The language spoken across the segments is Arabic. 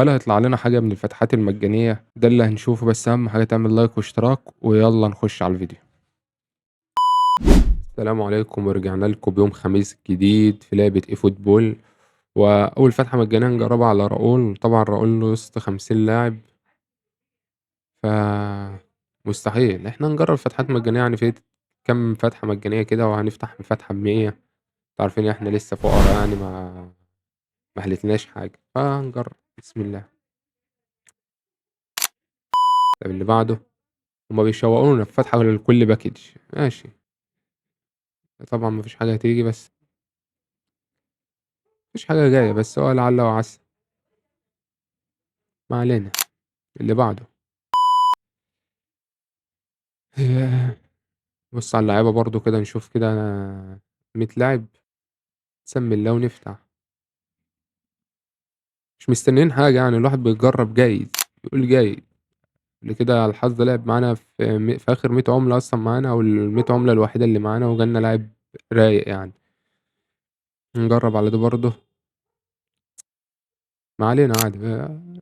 هل هيطلع لنا حاجة من الفتحات المجانية؟ ده اللي هنشوفه، بس أهم حاجة تعمل لايك واشتراك، ويلا نخش على الفيديو. السلام عليكم، ورجعنا لكم بيوم خميس جديد في لعبة اي فوتبول. وأول فتحة مجانية نجربها على راؤول. طبعا راؤول له وسط 50 لاعب، ف مستحيل احنا نجرب فتحات مجانية. يعني في كام فتحة مجانية كده، وهنفتح فتحة ب100. عارفين احنا لسه فقراء، يعني ما حلتناش حاجة، فنجرب. بسم الله. طب اللي بعده، هما بيشوقونا في فتحة لكل باكج. ماشي. طبعا مفيش حاجة هتيجي، بس مفيش حاجة جاية، بس هو لعل وعسى. ما علينا. اللي بعده. ياه. بص على اللعيبة برضو كده، نشوف كده. 100 لاعب. سمي الله ونفتح. مش مستنيين حاجة، يعني الواحد بيجرب جايز. يقول جايز. اللي كده الحظ لعب معانا في آخر 100 عملة أصلا معانا، أو ال100 عملة الوحيدة اللي معانا، وجالنا لاعب رايق يعني. نجرب على ده برضه. ما علينا عادي.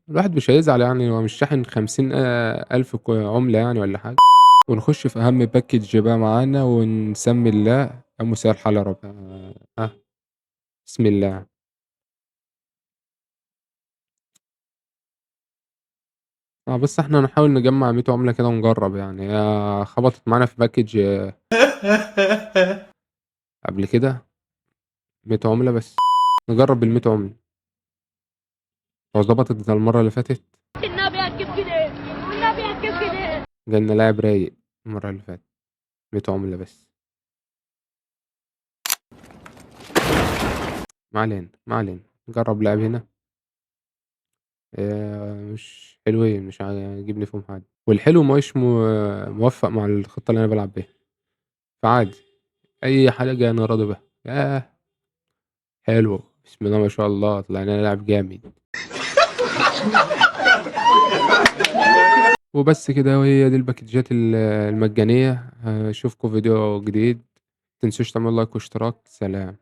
الواحد مش هيزعل، يعني هو مش شاحن 50 ألف عملة يعني ولا حاجة. ونخش في أهم باكج بقى معانا، ونسمي الله. يا مساء الحال يا رب. بسم الله. بس احنا هنحاول نجمع 100 عملة كده ونجرب، يعني هي خبطت معانا في باكج قبل كده. 100 عملة بس. نجرب بال100 عملة. لو ظبطت زي المرة اللي فاتت. النبي هتجيب كده، والنبي هتجيب كده. جالنا لاعب رايق المرة اللي فاتت. 100 عملة بس. ما علينا ما علينا. نجرب لاعب هنا. مش حلوين، مش عاجبني فيهم حاجة، والحلو مش موفق مع الخطة اللي أنا بلعب بيها. فعادي. أي حاجة أنا راضي بيها. حلو. بسم الله ما شاء الله، طلعنا لاعب جامد. وبس كده، وهي دي الباكجات المجانية. أشوفكم فيديو جديد. متنسوش تعملوا لايك واشتراك. سلام.